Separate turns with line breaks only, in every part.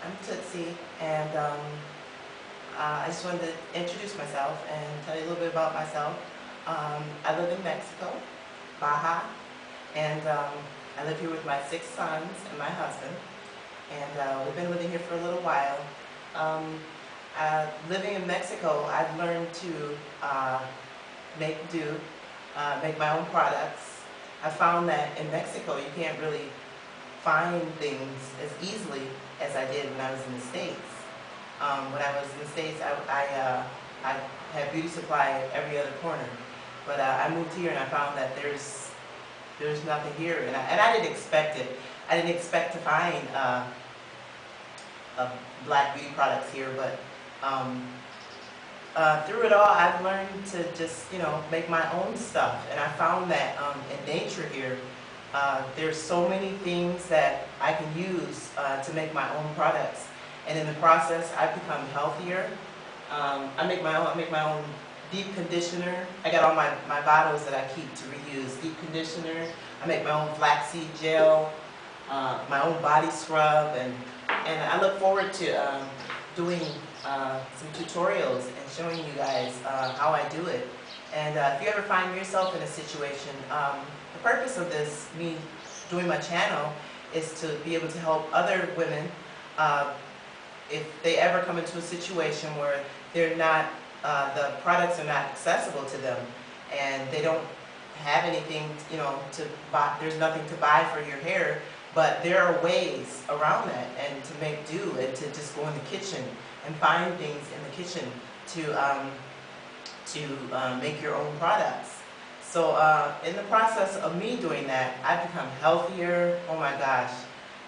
I'm Tootsie, and I just wanted to introduce myself and tell you a little bit about myself. I live in Mexico, Baja, and I live here with my 6 sons and my husband, and we've been living here for a little while. Um, Living in Mexico, I've learned to make do, make my own products. I found that in Mexico you can't really find things as easily as I did when I was in the States. When I was in the States, I had beauty supply every other corner. But I moved here and I found that there's nothing here, and I didn't expect it. I didn't expect to find black beauty products here, but through it all, I've learned to just, make my own stuff. And I found that in nature here, there's so many things that I can use to make my own products. And in the process, I've become healthier. I make my own deep conditioner. I got all my bottles that I keep to reuse. Deep conditioner. I make my own flaxseed gel, my own body scrub, and I look forward to doing some tutorials and showing you guys how I do it. And if you ever find yourself in a situation, the purpose of this, me doing my channel, is to be able to help other women if they ever come into a situation where they're not, the products are not accessible to them, and they don't have anything, to buy. There's nothing to buy for your hair, but there are ways around that, and to make do, and to just go in the kitchen and find things in the kitchen to make your own products. So in the process of me doing that, I've become healthier. Oh my gosh.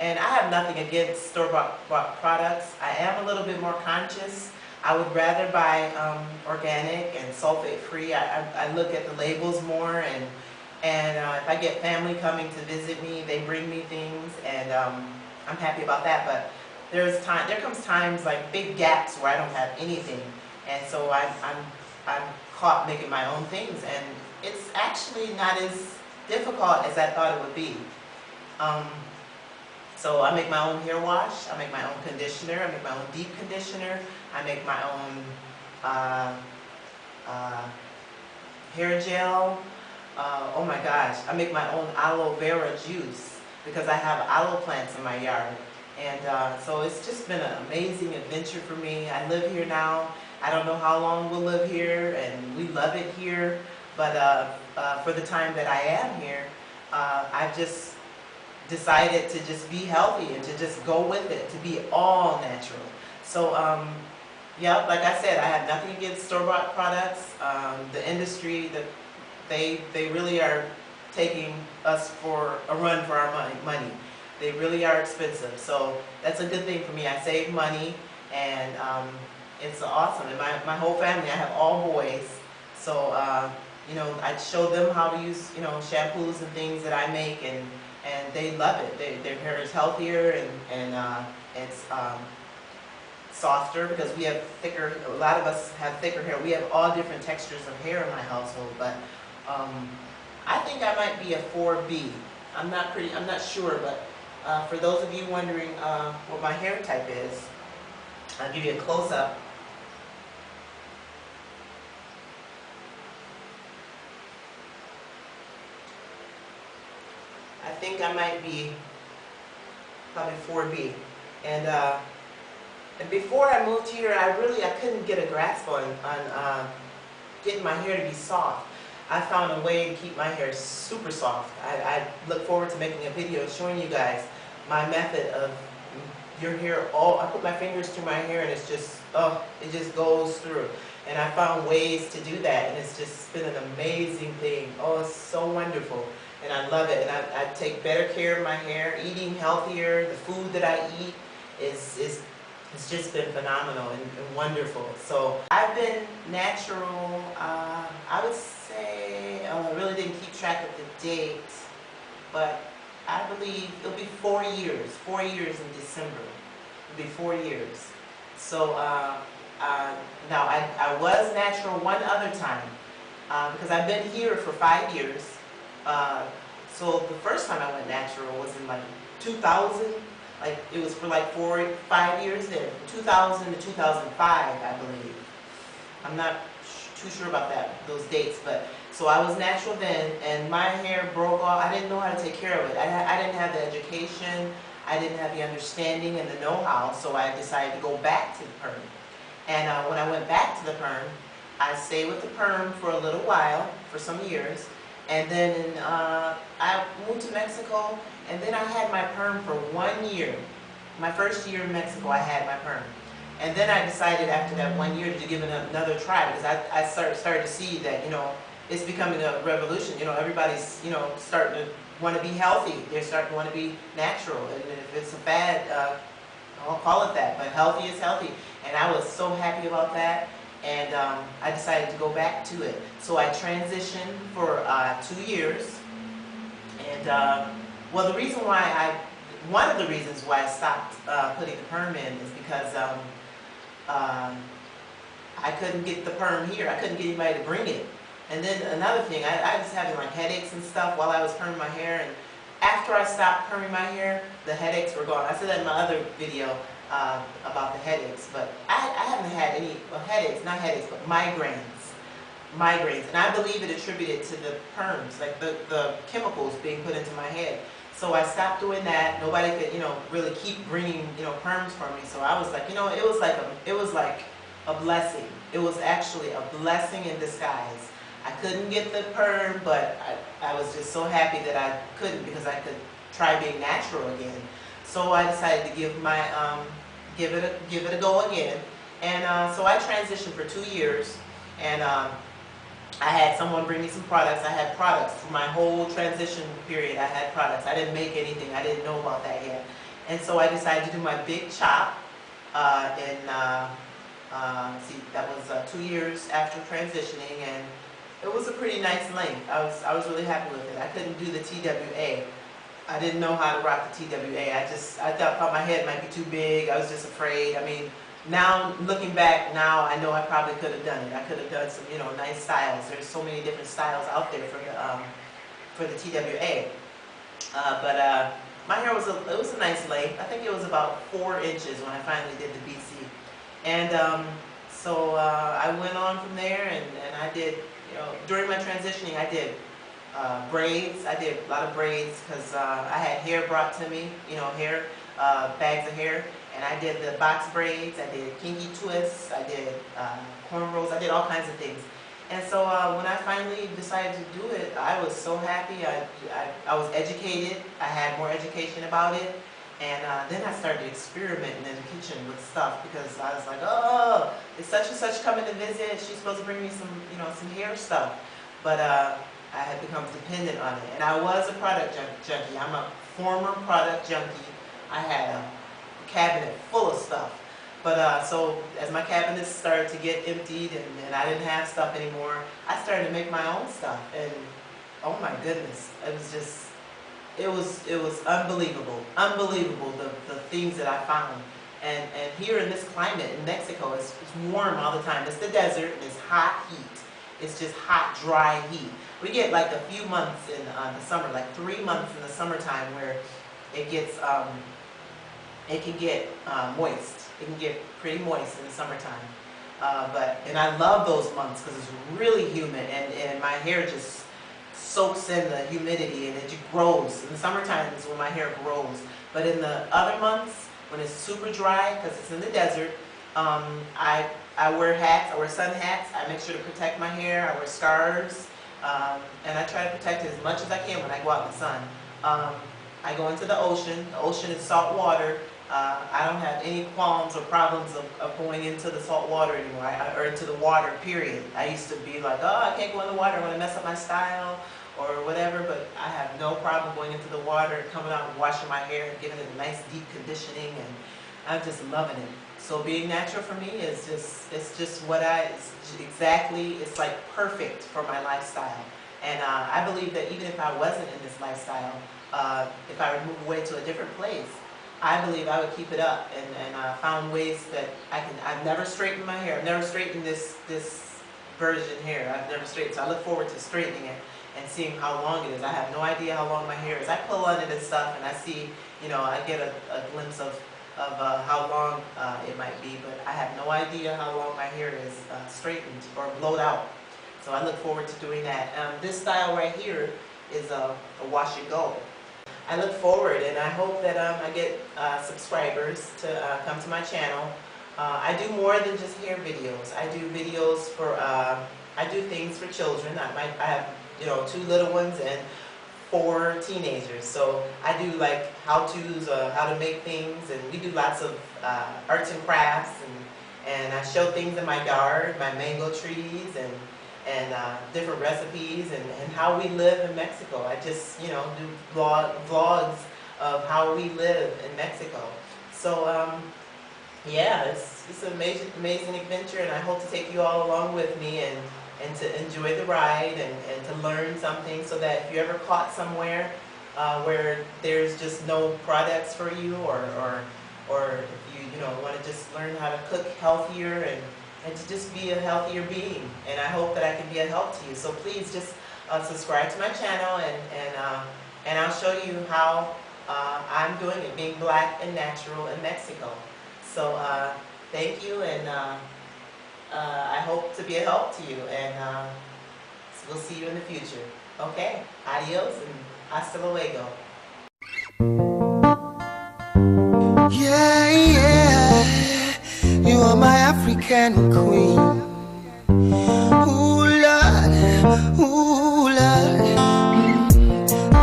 And I have nothing against store-bought products. I am a little bit more conscious. I would rather buy organic and sulfate-free. I look at the labels more, and if I get family coming to visit me, they bring me things, and I'm happy about that. But there comes times like big gaps where I don't have anything, and so I'm caught making my own things, and it's actually not as difficult as I thought it would be. So I make my own hair wash, I make my own conditioner, I make my own deep conditioner, I make my own hair gel. Oh my gosh, I make my own aloe vera juice because I have aloe plants in my yard. And so it's just been an amazing adventure for me. I live here now. I don't know how long we'll live here, and we love it here. But for the time that I am here, I've just decided to just be healthy and to just go with it, to be all natural. So yeah, like I said, I have nothing against store-bought products. The industry, they really are taking us for a run for our money. They really are expensive, so that's a good thing for me. I save money, and it's awesome. And my whole family, I have all boys, so I show them how to use shampoos and things that I make, and they love it. Their hair is healthier, and it's softer because we have thicker. A lot of us have thicker hair. We have all different textures of hair in my household, but I think I might be a 4B. I'm not sure, but for those of you wondering what my hair type is, I'll give you a close-up. I think I might be probably 4B. And before I moved here, I couldn't get a grasp on getting my hair to be soft. I found a way to keep my hair super soft. I look forward to making a video showing you guys my method of your hair. I put my fingers through my hair, and it's just, it just goes through. And I found ways to do that, and it's just been an amazing thing. Oh, it's so wonderful, and I love it. And I take better care of my hair, eating healthier. The food that I eat it's just been phenomenal and wonderful. So I've been natural, I would say, I really didn't keep track of the date, but I believe it'll be 4 years. 4 years in December. It'll be 4 years. So now I was natural one other time because I've been here for 5 years. So the first time I went natural was in like 2000. like it was for like 5 years there, from 2000 to 2005, I believe. I'm not too sure about those dates, but so I was natural then, and my hair broke off. I didn't know how to take care of it. I didn't have the education, I didn't have the understanding and the know-how, so I decided to go back to the perm. And when I went back to the perm, I stayed with the perm for a little while, for some years, and then I moved to Mexico, and then I had my perm for 1 year. My first year in Mexico, I had my perm. And then I decided after that 1 year to give it another try, because I started to see that, it's becoming a revolution. Everybody's, starting to want to be healthy. They're starting to want to be natural. And if it's a fad, I'll call it that, but healthy is healthy. And I was so happy about that. And I decided to go back to it. So I transitioned for 2 years. And well, one of the reasons why I stopped putting the perm in is because I couldn't get the perm here. I couldn't get anybody to bring it. And then another thing, I was having like headaches and stuff while I was perming my hair. And after I stopped perming my hair, the headaches were gone. I said that in my other video about the headaches, but I haven't had any headaches, not headaches, but migraines. And I believe it attributed to the perms, like the chemicals being put into my head. So I stopped doing that. Nobody could, really keep bringing, perms for me. So I was like, it was like a blessing. It was actually a blessing in disguise. I couldn't get the perm, but I was just so happy that I couldn't, because I could try being natural again. So I decided to give it a go again. And so I transitioned for 2 years, and I had someone bring me some products. I had products for my whole transition period. I had products. I didn't make anything. I didn't know about that yet. And so I decided to do my big chop see, that was 2 years after transitioning, and it was a pretty nice length. I was really happy with it. I couldn't do the TWA. I didn't know how to rock the TWA. I thought my head might be too big. I was just afraid. I mean, now looking back, now I know I probably could have done it. I could have done some, nice styles. There's so many different styles out there for the TWA. But my hair was a nice length. I think it was about 4 inches when I finally did the BC. And so I went on from there, and I did, during my transitioning, I did braids. I did a lot of braids because I had hair brought to me, bags of hair. And I did the box braids, I did kinky twists, I did cornrows, I did all kinds of things. And so when I finally decided to do it, I was so happy. I was educated. I had more education about it. And then I started experimenting in the kitchen with stuff, because I was like, oh, is such and such coming to visit? She's supposed to bring me some, some hair stuff. But I had become dependent on it. And I was a product junkie. I'm a former product junkie. I had a cabinet full of stuff. But so as my cabinets started to get emptied and I didn't have stuff anymore, I started to make my own stuff. And oh my goodness, it was just, it was unbelievable. Unbelievable, the things that I found. And here in this climate in Mexico, it's warm all the time. It's the desert and it's hot heat. It's just hot, dry heat. We get like a few months in the summer, like 3 months in the summertime, where it gets it can get moist. It can get pretty moist in the summertime. And I love those months because it's really humid, and my hair just soaks in the humidity, and it grows. In the summertime is when my hair grows. But in the other months, when it's super dry, because it's in the desert, I wear hats. I wear sun hats. I make sure to protect my hair. I wear scarves. And I try to protect it as much as I can when I go out in the sun. I go into the ocean. The ocean is salt water. I don't have any qualms or problems of going into the salt water anymore, or into the water, period. I used to be like, oh, I can't go in the water, I want to mess up my style or whatever, but I have no problem going into the water, coming out and washing my hair and giving it a nice deep conditioning, and I'm just loving it. So being natural for me is it's just what it's like perfect for my lifestyle. And I believe that even if I wasn't in this lifestyle, if I would move away to a different place, I believe I would keep it up, and found ways that I've never straightened my hair. I've never straightened this version here. I've never straightened, so I look forward to straightening it. and seeing how long it is. I have no idea how long my hair is. I pull on it and stuff, and I see, you know, I get a glimpse of how long it might be, but I have no idea how long my hair is straightened or blowed out. So I look forward to doing that. This style right here is a wash and go. I look forward, and I hope that I get subscribers to come to my channel. I do more than just hair videos. I do videos for, I do things for children. I have, you know, 2 little ones and 4 teenagers. So I do like how-tos, how to make things, and we do lots of arts and crafts, and I show things in my yard, my mango trees, and different recipes, and how we live in Mexico. I just, you know, do vlogs of how we live in Mexico. So yeah, it's an amazing adventure, and I hope to take you all along with me and to enjoy the ride and to learn something, so that if you're ever caught somewhere where there's just no products for you, or if you know, want to just learn how to cook healthier and to just be a healthier being. And I hope that I can be a help to you. So please just subscribe to my channel, and I'll show you how I'm doing it, being black and natural in Mexico. So thank you, and I hope to be a help to you, and we'll see you in the future. Okay, adios and hasta luego.
Yeah, yeah, you are my African queen. Ooh, Lord, ooh, Lord.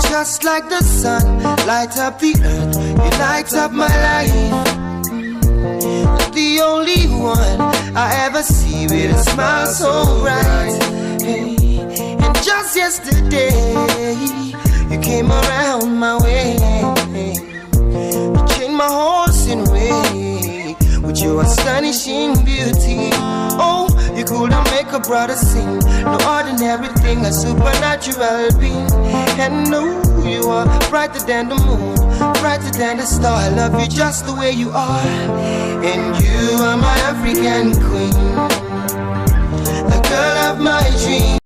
Just like the sun, light up the earth, you light up my life. The only one I ever see with a smile so bright. Hey, and just yesterday, you came around my way. You changed my horse in way with your astonishing beauty. Oh, you couldn't make a brother sing. No ordinary thing, a supernatural being. And no, you are brighter than the moon, brighter than the star. I love you just the way you are. And you are my African queen, the girl of my dreams.